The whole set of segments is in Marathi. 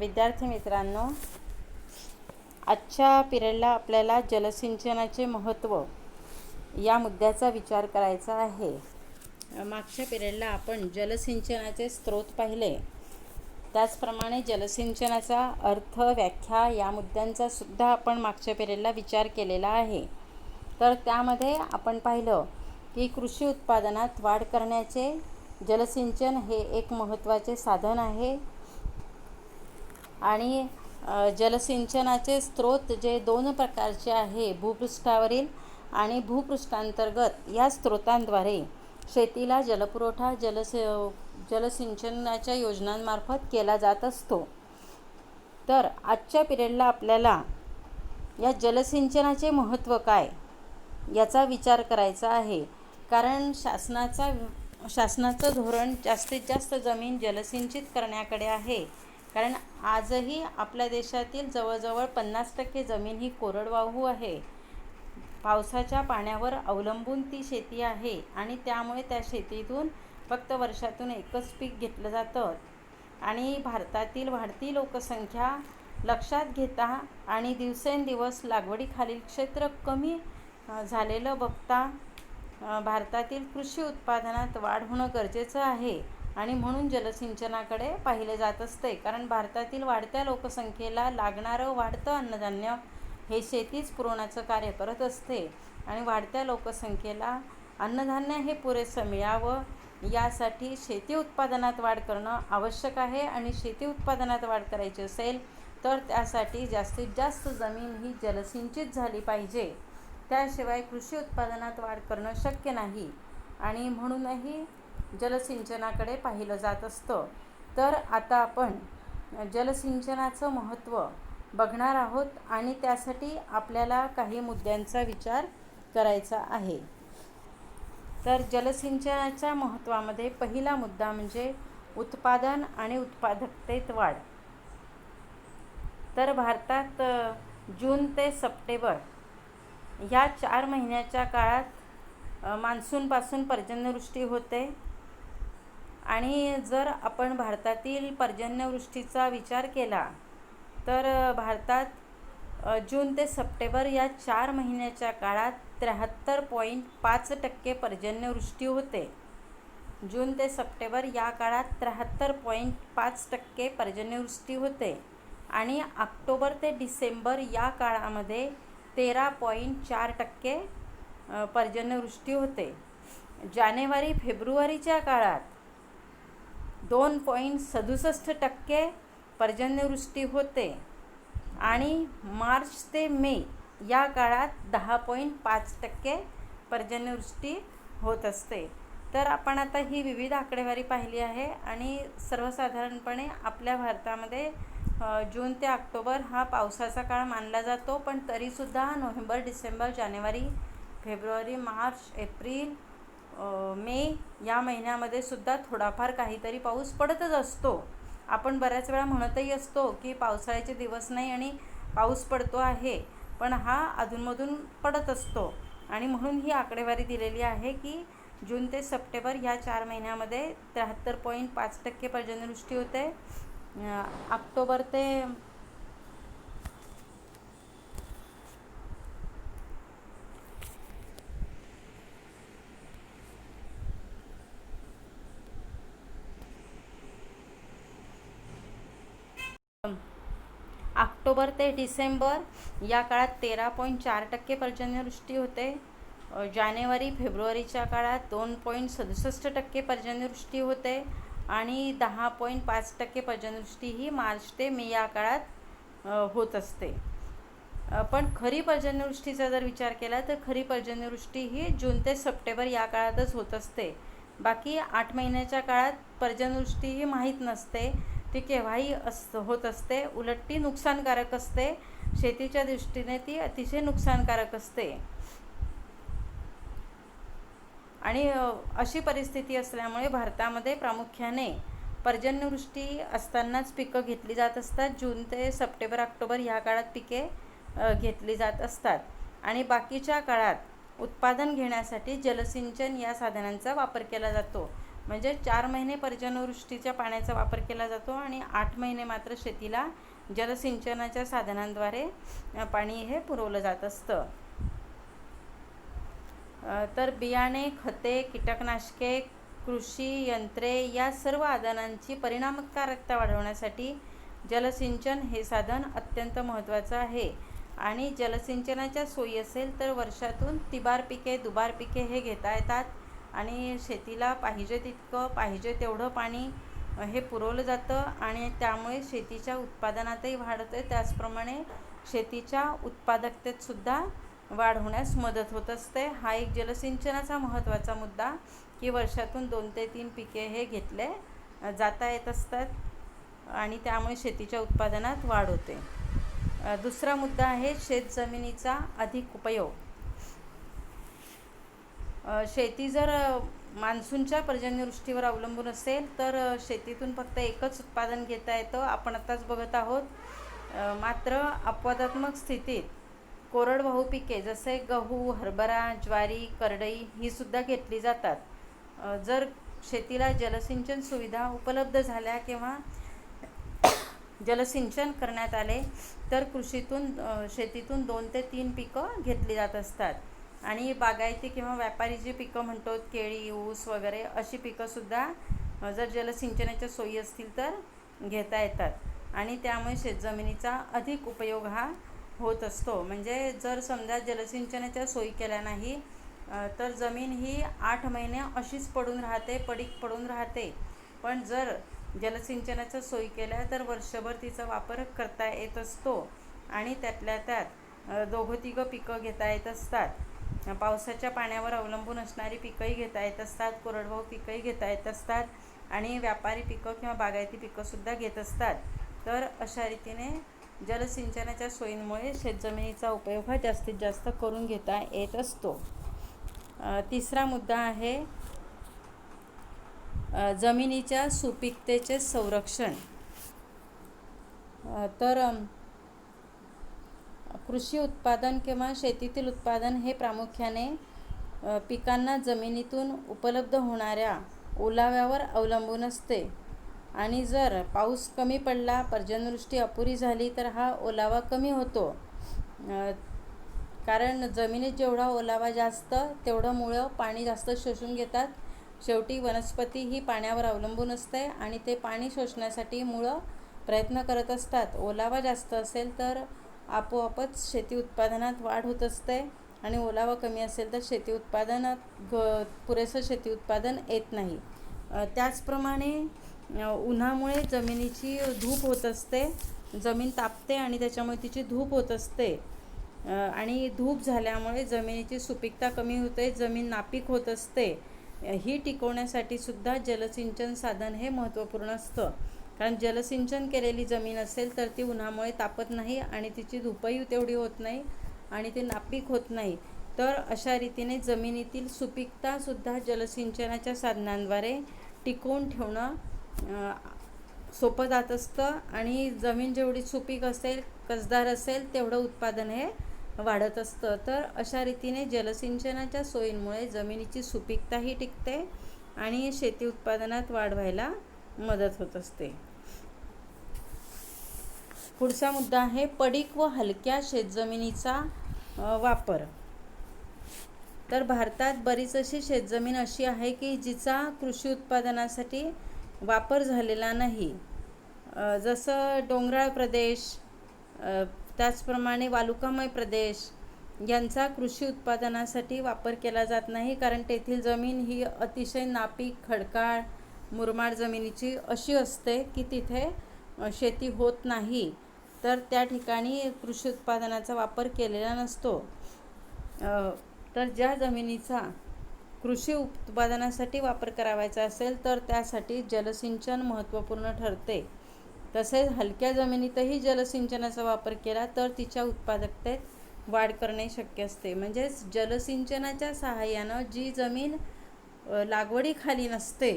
विद्यार्थी मित्रांनो, आजच्या पिरियडला आपल्याला जलसिंचनाचे महत्त्व या मुद्द्याचा विचार करायचा आहे. मागच्या पिरियडला आपण जलसिंचनाचे स्रोत पाहिले, त्याचप्रमाणे जलसिंचनाचा अर्थ, व्याख्या या मुद्द्यांचा सुद्धा आपण मागच्या पिरियडला विचार केलेला आहे. तर त्यामध्ये आपण पाहिलं की कृषी उत्पादनात वाढ करण्याचे जलसिंचन हे एक महत्त्वाचे साधन आहे आणि जलसिंचनाचे स्रोत जे दोन प्रकारचे आहे, भूपृष्ठावरील आणि भूपृष्ठांतर्गत या स्रोतांद्वारे शेतीला जलपुरवठा जलसिंचनाच्या योजनांमार्फत केला जात असतो. तर आजच्या पिरियडला आपल्याला या जलसिंचनाचे महत्त्व काय याचा विचार करायचा आहे. कारण शासनाचं धोरण जास्तीत जास्त जमीन जलसिंचित करण्याकडे आहे. कारण आजही आपल्या देशातील जवळजवळ 50% जमीन ही कोरडवाहू आहे. पावसाच्या पाण्यावर अवलंबून ती शेती आहे आणि त्यामुळे त्या शेतीतून फक्त वर्षातून एकच पीक घेतलं जातं. आणि भारतातील वाढती लोकसंख्या लक्षात घेता आणि दिवसेंदिवस लागवडीखालील क्षेत्र कमी झालेलं बघता भारतातील कृषी उत्पादनात वाढ होणं गरजेचं आहे आणि म्हणून जलसिंचनाकडे पाहिले जात असते. कारण भारतातील वाढत्या लोकसंख्येला लागणारं वाढतं अन्नधान्य हे शेतीच पुरवण्याचं कार्य करत असते आणि वाढत्या लोकसंख्येला अन्नधान्य हे पुरेसं मिळावं यासाठी शेती उत्पादनात वाढ करणं आवश्यक आहे. आणि शेती उत्पादनात वाढ करायची असेल तर त्यासाठी जास्तीत जास्त जमीन ही जलसिंचित झाली पाहिजे. त्याशिवाय कृषी उत्पादनात वाढ करणं शक्य नाही आणि म्हणूनही जलसिंचनाकडे पाहिलं जात असतं. तर आता आपण जलसिंचनाचं महत्त्व बघणार आहोत आणि त्यासाठी आपल्याला काही मुद्द्यांचा विचार करायचा आहे. तर जलसिंचनाच्या महत्त्वामध्ये पहिला मुद्दा म्हणजे उत्पादन आणि उत्पादकतेत वाढ. तर भारतात जून ते सप्टेंबर ह्या 4 महिन्याच्या काळात मान्सूनपासून पर्जन्यवृष्टी होते. आणि जर आपण भारतातील पर्जन्यवृष्टीचा विचार केला तर भारतात जून ते सप्टेंबर या 4 महिन्याच्या काळात 73.5% पर्जन्यवृष्टी होते. जून ते सप्टेंबर या काळात 73.5% पर्जन्यवृष्टी होते आणि ऑक्टोबर ते डिसेंबर या काळामध्ये 13.4% पर्जन्यवृष्टी होते. जानेवारी फेब्रुवारीच्या काळात 2.67% पर्जन्यवृष्टी होते आणि मार्च ते मे या काळात 10.5% पर्जन्यवृष्टी होत असते. तर आपण आता ही विविध आकडेवारी पाहिली आहे आणि सर्वसाधारणपणे आपल्या भारतामध्ये जून ते ऑक्टोबर हा पावसाचा काळ मानला जातो. पण तरीसुद्धा नोव्हेंबर, डिसेंबर, जानेवारी, फेब्रुवारी, मार्च, एप्रिल, मे या महिन्यामध्ये सुद्धा थोडाफार काहीतरी पाऊस पडतच असतो. आपण बऱ्याच वेळा म्हणतही असतो की पावसाळ्याचे दिवस नाही आणि पाऊस पडतो आहे, पण हा अधूनमधून पडत असतो. आणि म्हणून ही आकडेवारी दिलेली आहे की जून ते सप्टेंबर ह्या 4 महिन्यामध्ये 73.5% पर्जन्यवृष्टी होते. ऑक्टोबर ते डिसेंबर या काळात 13.4% पर्जन्यवृष्टी होते. जानेवारी फेब्रुवारीच्या काळात 2.67% पर्जन्यवृष्टी होते आणि 10.5% पर्जन्यवृष्टी ही मार्च ते मे या काळात होत असते. पण खरी पर्जन्यवृष्टीचा जर विचार केला तर खरी पर्जन्यवृष्टी ही जून ते सप्टेंबर या काळातच होत असते. बाकी 8 महिन्याच्या काळात पर्जन्यवृष्टी ही माहीत नसते, ती केव्हाही होत असते. उलट ती नुकसानकारक असते, शेतीच्या दृष्टीने ती अतिशय नुकसानकारक असते. आणि अशी परिस्थिती असल्यामुळे भारतामध्ये प्रामुख्याने पर्जन्यवृष्टी असतानाच पिकं घेतली जात असतात. जून ते सप्टेंबर, ऑक्टोबर ह्या काळात पिके घेतली जात असतात आणि बाकीच्या काळात उत्पादन घेण्यासाठी जलसिंचन या साधनांचा वापर केला जातो. म्हणजे 4 महिने पर्जन्यवृष्टीच्या पाण्याचा वापर केला जातो आणि 8 महिने मात्र शेतीला जलसिंचनाच्या साधनांद्वारे पाणी हे पुरवलं जात असतं. तर बियाणे, खते, कीटकनाशके, कृषी यंत्रे या सर्व आदानांची परिणामकारकता वाढवण्यासाठी जलसिंचन हे साधन अत्यंत महत्त्वाचं आहे. आणि जलसिंचनाच्या सोयी असेल तर वर्षातून तिबार पिके, दुबार पिके हे घेता येतात आणि शेतीला पाहिजे तितकं, पाहिजे तेवढं पाणी हे पुरवलं जातं आणि त्यामुळे शेतीच्या उत्पादनातही वाढ होते. त्याचप्रमाणे शेतीच्या उत्पादकतेतसुद्धा वाढ होण्यास मदत होत असते. हा एक जलसिंचनाचा महत्त्वाचा मुद्दा की वर्षातून 2 ते 3 पिके हे घेतले जाता येत असतात आणि त्यामुळे शेतीच्या उत्पादनात वाढ होते. दुसरा मुद्दा आहे शेतजमिनीचा अधिक उपयोग. शेती जर मान्सूनच्या पर्जन्यवृष्टीवर अवलंबून असेल तर शेतीतून फक्त एकच उत्पादन घेता येतं, आपण आत्ताच बघत आहोत. मात्र अपवादात्मक स्थितीत कोरडवाहू पिके जसे गहू, हरभरा, ज्वारी, करडई ही सुद्धा घेतली जातात. जर शेतीला जलसिंचन सुविधा उपलब्ध झाल्या किंवा जलसिंचन करण्यात आले तर शेतीतून 2 ते 3 पिकं घेतली जात असतात. आणि बागायती किंवा व्यापारी जी पिकं म्हणतो, केळी, ऊस वगैरे अशी पिकंसुद्धा जर जलसिंचनाच्या सोयी असतील तर घेता येतात आणि त्यामुळे शेतजमिनीचा अधिक उपयोग हा होत असतो. म्हणजे जर समजा जलसिंचनाच्या सोयी केल्या नाही तर जमीन ही 8 महिने अशीच पडीक पडून राहते. पण जर जलसिंचनाच्या सोयी केल्या तर वर्षभर तिचा वापर करता येत असतो आणि त्यातल्या त्यात 2-3 पिकं घेता येत असतात. पावसाच्या पाण्यावर अवलंबून असणारी पिकंही घेता येत असतात, कोरडवाहू पिकंही घेता येत असतात आणि व्यापारी पिकं किंवा बागायती पिकंसुद्धा घेत असतात. तर अशा रीतीने जलसिंचनाच्या सोयींमुळे शेतजमिनीचा उपयोग हा जास्तीत जास्त करून घेता येत असतो. तिसरा मुद्दा आहे जमिनीच्या सुपीकतेचे संरक्षण. तर कृषी उत्पादन किंवा शेतीतील उत्पादन हे प्रामुख्याने पिकांना जमिनीतून उपलब्ध होणाऱ्या ओलाव्यावर अवलंबून असते आणि जर पाऊस कमी पडला, पर्जन्यवृष्टी अपुरी झाली तर हा ओलावा कमी होतो. कारण जमिनीत जेवढा ओलावा जास्त तेवढं मुळं पाणी जास्त शोषून घेतात. शेवटी वनस्पती ही पाण्यावर अवलंबून असते आणि ते पाणी शोषण्यासाठी मुळं प्रयत्न करत असतात. ओलावा जास्त असेल तर आपोआपच शेती उत्पादनात वाढ होत असते आणि ओलावा कमी असेल तर शेती उत्पादनात पुरेसं शेती उत्पादन येत नाही. त्याचप्रमाणे उन्हामुळे जमिनीची धूप होत असते, जमीन तापते आणि त्याच्यामुळे तिची धूप होत असते आणि धूप झाल्यामुळे जमिनीची सुपीकता कमी होते, जमीन नापीक होत असते. ही टिकवण्यासाठी सुद्धा जलसिंचन साधन हे महत्त्वपूर्ण असतं. कारण जलसिंचन केलेली जमीन असेल तर ती उन्हामुळे तापत नाही आणि तिची धूपही तेवढी होत नाही आणि ती नापीक होत नाही. तर अशा रीतीने जमिनीतील सुपीकतासुद्धा जलसिंचनाच्या साधनांद्वारे टिकवून ठेवणं सोपं जात असतं आणि जमीन जेवढी सुपीक असेल, कसदार असेल तेवढं उत्पादन हे वाढत असतं. तर अशा रीतीने जलसिंचनाच्या सोयींमुळे जमिनीची सुपीकताही टिकते आणि शेती उत्पादनात वाढ व्हायला मदत होत असते. पुढचा मुद्दा आहे पडीक व हलक्या शेतजमिनीचा वापर. तर भारतात बरीच अशी शेतजमीन अशी आहे की जिचा कृषी उत्पादनासाठी वापर झालेला नाही. जसं डोंगराळ प्रदेश, त्याचप्रमाणे वालुकामय प्रदेश यांचा कृषी उत्पादनासाठी वापर केला जात नाही. कारण तेथील जमीन ही अतिशय नापीक, खडकाळ, मुरमाड जमिनीची अशी असते की तिथे शेती होत नाही. तर त्या ठिकाणी कृषी उत्पादनाचा वापर केलेला नसतो. तर ज्या जमिनीचा कृषी उत्पादनासाठी वापर करावायचा असेल तर त्यासाठी जलसिंचन महत्त्वपूर्ण ठरते. तसेच हलक्या जमिनीतही जलसिंचनाचा वापर केला तर तिच्या उत्पादकतेत वाढ करणे शक्य असते. म्हणजेच जलसिंचनाच्या सहाय्यानं जी जमीन लागवडीखाली नसते,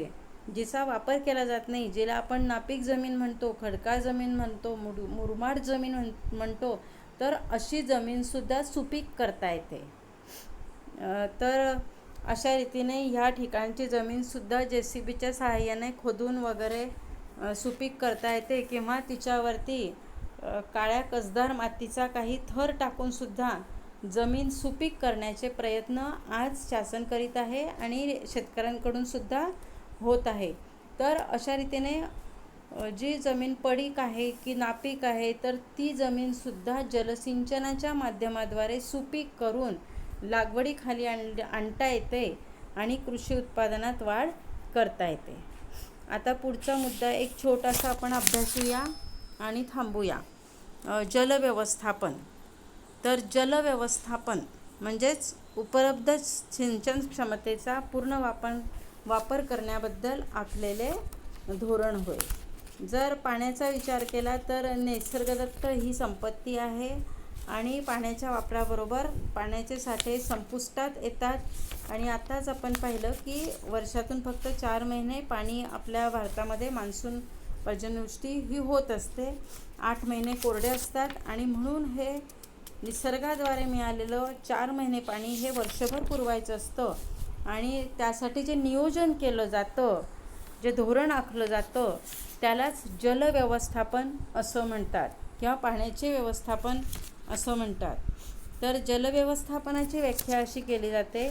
जिचा वापर केला जात नाही, जिला आपण नापीक जमीन म्हणतो, खडकाळ जमीन म्हणतो, मुरमाड जमीन म्हणतो, तर अशी जमीनसुद्धा सुपीक करता येते. तर अशा रीतीने ह्या ठिकाणची जमीनसुद्धा JCBच्या सहाय्याने खोदून वगैरे सुपीक करता येते किंवा तिच्यावरती काळ्या कसदार मातीचा काही थर टाकूनसुद्धा जमीन सुपीक करण्याचे प्रयत्न आज शासन करीत आहे आणि शेतकऱ्यांकडूनसुद्धा होत आहे. तर अशा रीतीने जी जमीन पडीक आहे की नापीक आहे तर ती जमीनसुद्धा जलसिंचनाच्या माध्यमाद्वारे सुपीक करून लागवडीखाली आणता येते आणि कृषी उत्पादनात वाढ करता येते. आता पुढचा मुद्दा एक छोटासा आपण अभ्यासूया आणि थांबूया. जलव्यवस्थापन. तर जलव्यवस्थापन म्हणजेच उपलब्ध सिंचन क्षमतेचा पूर्ण वापर करण्याबद्दल आखलेले धोरण होय. जर पाण्याचा विचार केला तर निसर्गदत्त ही संपत्ती आहे आणि पाण्याच्या वापराबरोबर पाण्याचे साठे संपुष्टात येतात आणि आत्ताच आपण पाहिलं की वर्षातून फक्त 4 महिने पाणी आपल्या भारतामध्ये मान्सून पर्जन्यवृष्टी ही होत असते. 8 महिने कोरडे असतात आणि म्हणून हे निसर्गाद्वारे मिळालेलं 4 महिने पाणी हे वर्षभर पुरवायचं असतं आणि त्यासाठी जे नियोजन केलं जातं, जे धोरण आखलं जातं त्यालाच जलव्यवस्थापन असं म्हणतात किंवा पाण्याचे व्यवस्थापन असं म्हणतात. तर जलव्यवस्थापनाची व्याख्या अशी केली जाते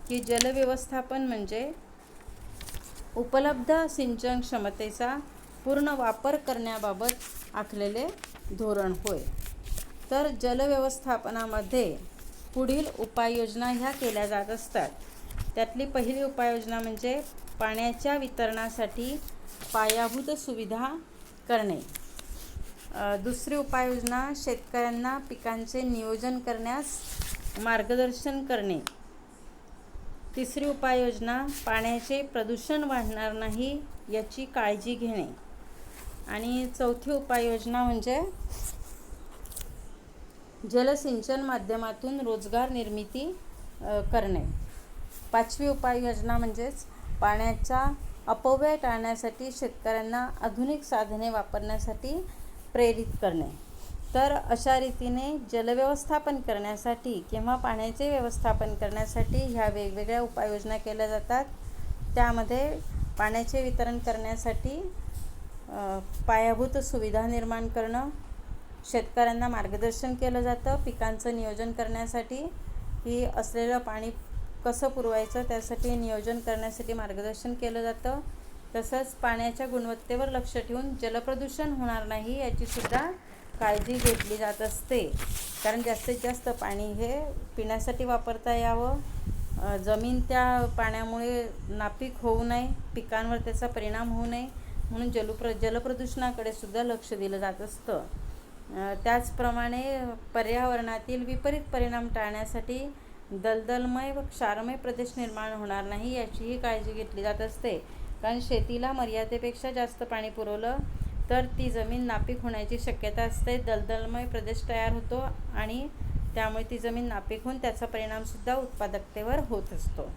की जलव्यवस्थापन म्हणजे उपलब्ध सिंचन क्षमतेचा पूर्ण वापर करण्याबाबत आखलेले धोरण होय. तर जलव्यवस्थापनामध्ये पुढील उपाययोजना ह्या केल्या जात असतात. त्यातली पहिली उपाययोजना म्हणजे पाण्याच्या वितरणासाठी पायाभूत सुविधा करणे. दुसरी उपाययोजना शेतकऱ्यांना पिकांचे नियोजन करण्यास मार्गदर्शन करणे. तिसरी उपाययोजना पाण्याचे प्रदूषण वाढणार नाही याची काळजी घेणे. आणि चौथी उपाययोजना म्हणजे जलसिंचन माध्यमातून रोजगार निर्मिती करणे. पाचवी उपाययोजना म्हणजेच पाण्याचा अपव्यय टाळण्यासाठी शेतकऱ्यांना आधुनिक साधने वापरण्यासाठी प्रेरित करणे. तर अशा रीतीने जलव्यवस्थापन करण्यासाठी किंवा पाण्याचे व्यवस्थापन करण्यासाठी ह्या वेगवेगळ्या उपाययोजना केल्या जातात. त्यामध्ये पाण्याचे वितरण करण्यासाठी पायाभूत सुविधा निर्माण करणं, शेतकऱ्यांना मार्गदर्शन केलं जातं. पिकांचं नियोजन करण्यासाठी ही असलेलं पाणी कसं पुरवायचं त्यासाठी नियोजन करण्यासाठी मार्गदर्शन केलं जातं. तसंच पाण्याच्या गुणवत्तेवर लक्ष ठेवून जलप्रदूषण होणार नाही याचीसुद्धा काळजी घेतली जात असते. कारण जास्तीत जास्त पाणी हे पिण्यासाठी वापरता यावं, जमीन त्या पाण्यामुळे नापीक होऊ नये, पिकांवर त्याचा परिणाम होऊ नये म्हणून जलप्रदूषणाकडे सुद्धा लक्ष दिलं जात असतं. त्याचप्रमाणे पर्यावरणातील विपरीत परिणाम टाळण्यासाठी दलदलमय व क्षारमय प्रदेश निर्माण होणार नाही याचीही काळजी घेतली जात असते. कारण शेतीला मर्यादेपेक्षा जास्त पाणी पुरवलं तर ती जमीन नापीक होण्याची शक्यता असते. दलदलमय प्रदेश तयार होतो आणि त्यामुळे ती जमीन नापीक होऊन त्याचा परिणामसुद्धा उत्पादकतेवर होत असतो.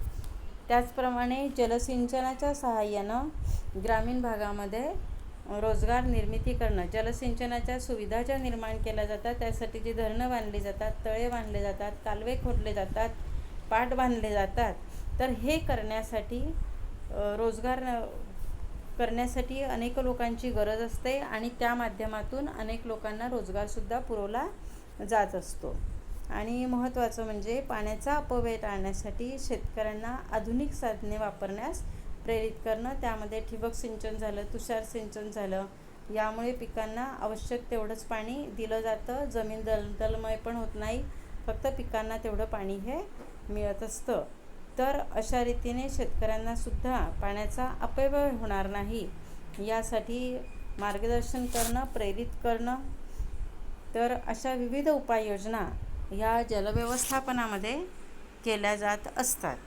त्याचप्रमाणे जलसिंचनाच्या सहाय्यानं ग्रामीण भागामध्ये रोजगार निर्मिती करणं, जलसिंचनाच्या सुविधा ज्या निर्माण केल्या जातात त्यासाठी जी धरणं बांधली जातात, तळे बांधले जातात, कालवे खोदले जातात, पाट बांधले जातात, तर हे करण्यासाठी रोजगार करण्यासाठी अनेक लोकांची गरज असते आणि त्या माध्यमातून अनेक लोकांना रोजगारसुद्धा पुरवला जात असतो. आणि महत्त्वाचं म्हणजे पाण्याचा अपव्यय टाळण्यासाठी शेतकऱ्यांना आधुनिक साधने वापरण्यास प्रेरित करणं. त्यामध्ये ठिबक सिंचन झालं, तुषार सिंचन झालं. यामुळे पिकांना आवश्यक तेवढंच पाणी दिलं जातं. जमीन दलदलमय पण होत नाही, फक्त पिकांना तेवढं पाणी हे मिळत असतं. तर अशा रीतीने शेतकऱ्यांनासुद्धा पाण्याचा अपव्यय होणार नाही यासाठी मार्गदर्शन करणं, प्रेरित करणं. तर अशा विविध उपाययोजना ह्या जलव्यवस्थापनामध्ये केल्या जात असतात.